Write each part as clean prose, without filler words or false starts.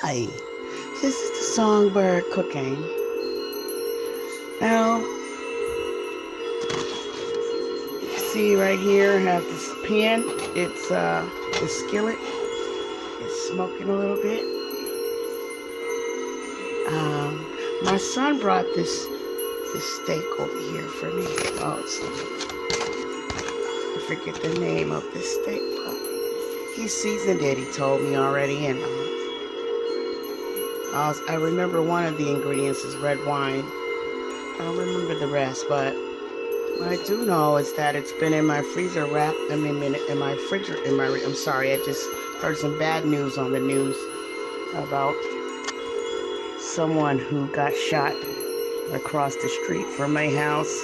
Hi, this is the Songbird cooking. Now, you see right here, I have this pan. It's the skillet is smoking a little bit. My son brought this steak over here for me. Oh, I forget the name of this steak, but he seasoned it. He told me already, and I remember one of the ingredients is red wine. I don't remember the rest, but what I do know is that it's been in my freezer wrapped. I mean, in my refrigerator. I'm sorry, I just heard some bad news on the news about someone who got shot across the street from my house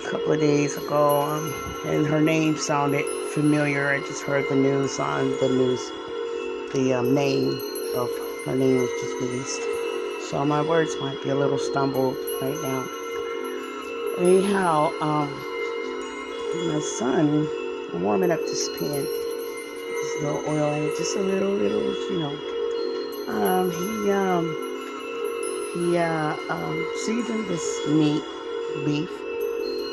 a couple of days ago, and her name sounded familiar. I just heard the news on the news. The name of her name was just released, so my words might be a little stumbled right now. Anyhow, my son warming up this pan. There's no oil in it, just a little, you know. He seasoned this beef.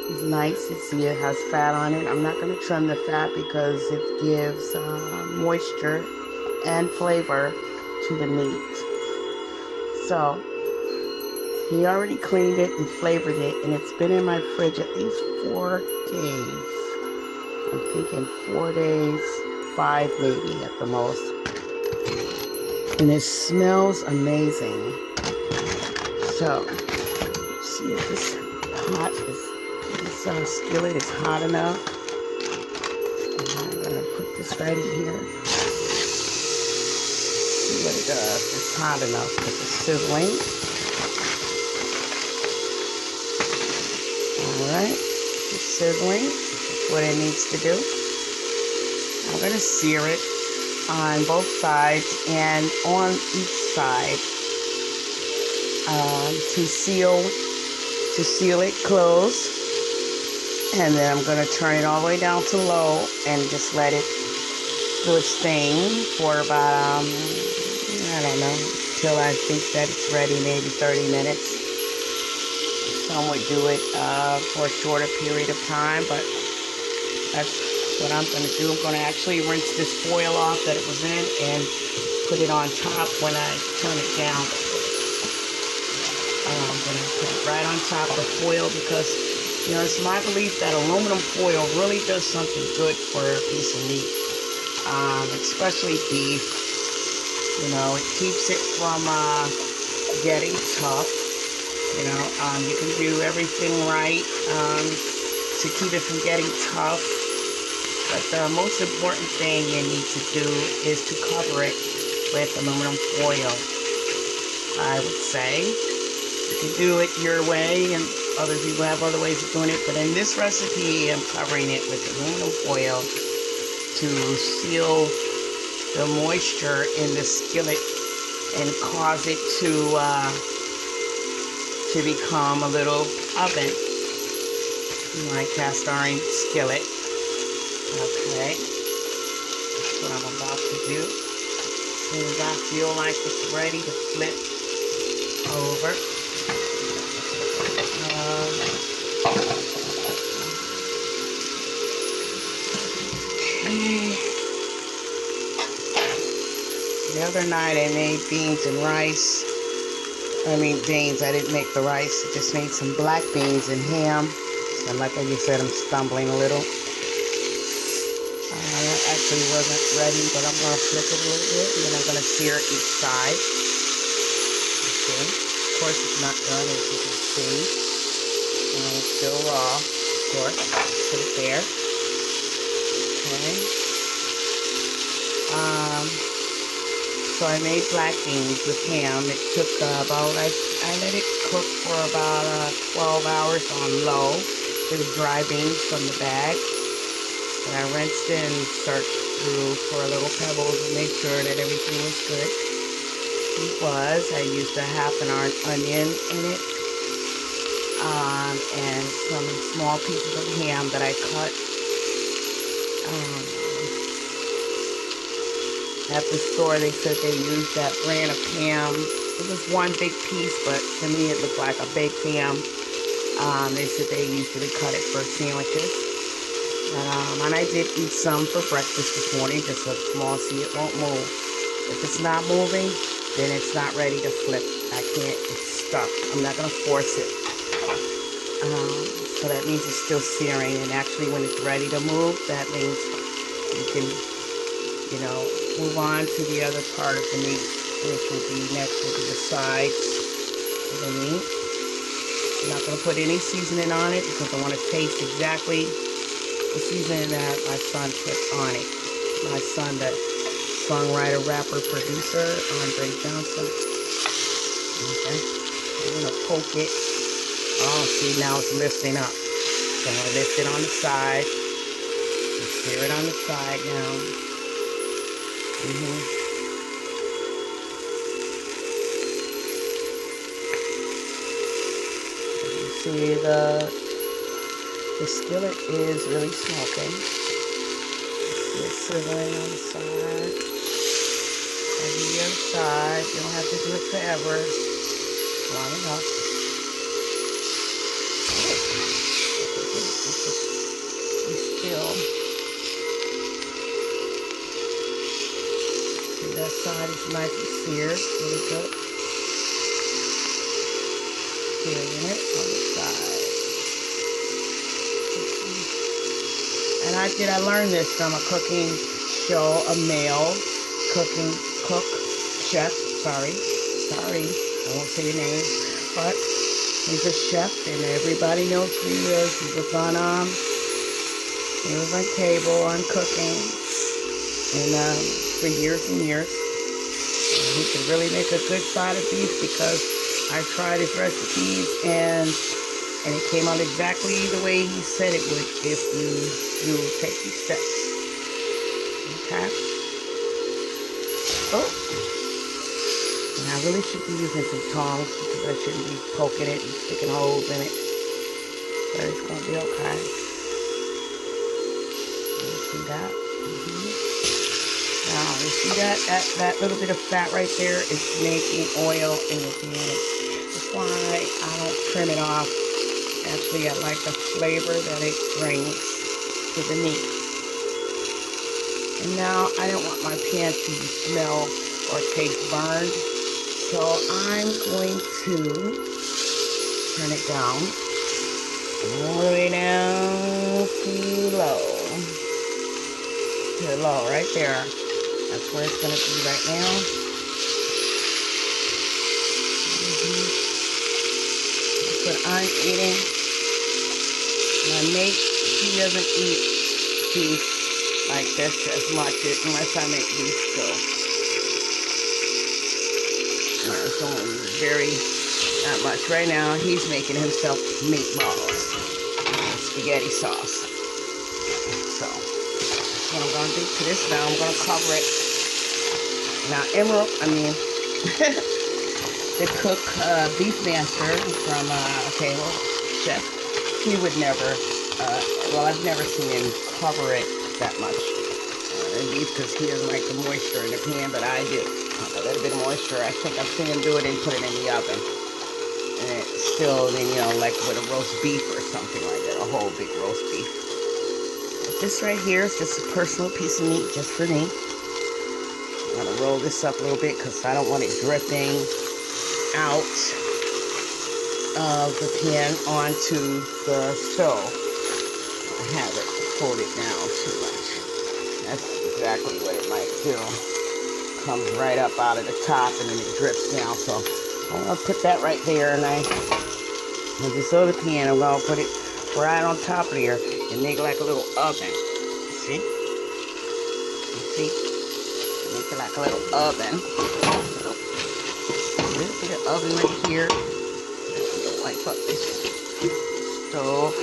It's nice. It has fat on it. I'm not going to trim the fat because it gives moisture and flavor to the meat. So he already cleaned it and flavored it, and it's been in my fridge at least 4 days. I'm thinking 4 days, 5 maybe at the most. And it smells amazing. So, see if this skillet is hot enough. And I'm gonna put this right in here. See what it does. It's hot enough because it's sizzling. Alright, it's sizzling. That's what it needs to do. I'm going to sear it on both sides and on each side to seal it closed. And then I'm going to turn it all the way down to low and just let it do its thing for about, I don't know, till I think that it's ready, maybe 30 minutes. Some would do it for a shorter period of time, but that's what I'm going to do. I'm going to actually rinse this foil off that it was in and put it on top when I turn it down. I'm going to put it right on top of the foil because, you know, it's my belief that aluminum foil really does something good for a piece of meat, especially beef. You know, it keeps it from getting tough. You know, you can do everything right to keep it from getting tough. But the most important thing you need to do is to cover it with aluminum foil, I would say. You can do it your way, and other people have other ways of doing it. But in this recipe, I'm covering it with aluminum foil to seal the moisture in the skillet and cause it to become a little oven, my cast iron skillet. Okay, that's what I'm about to do. As soon as I feel like it's ready to flip over, okay. The other night I made beans and rice. I mean beans, I didn't make the rice. I just made some black beans and ham. And like I just said, I'm stumbling a little. That actually wasn't ready, but I'm going to flip it a little bit, and then I'm going to sear each side. Okay. Of course, it's not done, as you can see. It's still raw, of course. Put it there. Okay. So I made black beans with ham. It took about, I let it cook for about 12 hours on low. It was dry beans from the bag. And I rinsed and searched through for little pebbles and made sure that everything was good. It was. I used a half an onion in it. And some small pieces of ham that I cut. at the store, they said they used that brand of ham. It was one big piece, but to me it looked like a baked ham. They said they usually cut it for sandwiches. And I did eat some for breakfast this morning, just a small, see it won't move. If it's not moving, then it's not ready to flip. I can't, it's stuck. I'm not gonna force it. So that means it's still searing, and actually when it's ready to move, that means you can, you know, move on to the other part of the meat, which will be next will be the sides of the meat. I'm not going to put any seasoning on it because I want to taste exactly the seasoning that my son put on it. My son, the songwriter, rapper, producer, Andre Johnson. Okay. I'm going to poke it. Oh, see, now it's lifting up. So I'm going to lift it on the side. Just sear it on the side now. You see the skillet is really smoking. It's sizzling on the side. And the other side, you don't have to do it forever. Long enough. Be still. See, that side is nicely seared, really good. Searing it on the side. And I learned this from a cooking show, a male cook, chef, sorry, I won't say your name, but he's a chef and everybody knows who he is. He was on cable on cooking and for years and years. And he can really make a good side of beef because I tried his recipes and it came out exactly the way he said it would if you take these steps. Okay. Oh. And I really should be using some tongs because I shouldn't be poking it and sticking holes in it. But it's going to be okay. You see that? Now, you see that little bit of fat right there is making oil in the pan. That's why I don't trim it off. Actually, I like the flavor that it brings to the meat. And now, I don't want my pan to smell or taste burned. So, I'm going to turn it down. All the way down to low. To low, right there. That's where it's going to be right now. That's what I'm eating. My mate, he doesn't eat beef like this as much unless I make beef stew. It's only not much. Right now, he's making himself meatballs and spaghetti sauce. So, that's what I'm going to do to this now. I'm going to cover it. Now, the cook, beef master from Cable Chef, he would never, I've never seen him cover it that much in beef because he doesn't like the moisture in the pan, but I do. A little bit of moisture. I think I've seen him do it and put it in the oven. And it's still, like with a roast beef or something like that, a whole big roast beef. But this right here is just a personal piece of meat just for me. I'm going to roll this up a little bit because I don't want it dripping out of the pan onto the stove. I have it pulled it down too much. That's exactly what it might do. Comes right up out of the top and then it drips down. So I'm going to put that right there, and with this other pan, I'm going to put it right on top of there and make it like a little oven. See? You see? Make it like a little oven. A little bit of oven right here. Wipe up this stove.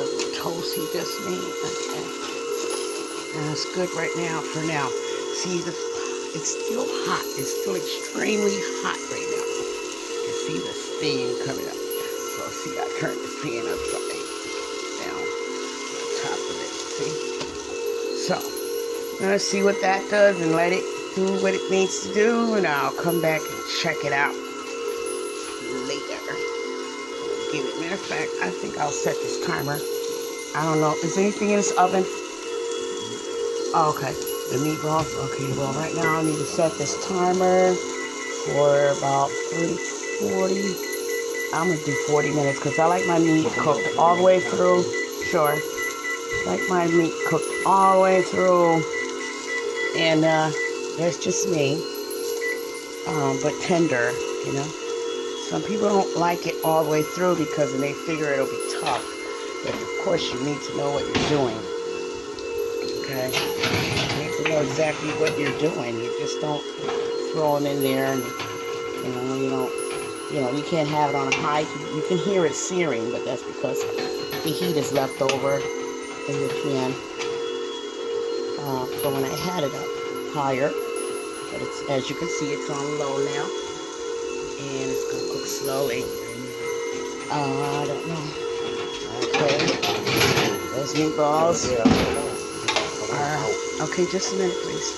The little toast he just made. Okay. And it's good right now for now. See, it's still hot. It's still extremely hot right now. You can see the steam coming up. So, see, I turned the pan upside down on top of it. See? So, gonna see what that does and let it do what it needs to do, and I'll come back and check it out later. Give it. Matter of fact, I think I'll set this timer. I don't know. Is anything in this oven? Oh, okay. The meatballs. Okay, well, right now I need to set this timer for about 30, 40. I'm going to do 40 minutes because I like my meat cooked all the way through. Sure. Like my meat cooked all the way through. And that's just me. But tender, you know. Some people don't like it all the way through because they figure it'll be tough. But of course you need to know what you're doing. Okay? You need to know exactly what you're doing. You just don't throw them in there and, you can't have it on a high. You can hear it searing, but that's because the heat is left over in the pan. So when I had it up higher, but it's, as you can see, it's on low now. And it's going to cook slowly. I don't know. Okay. Those meatballs. Okay, just a minute, please.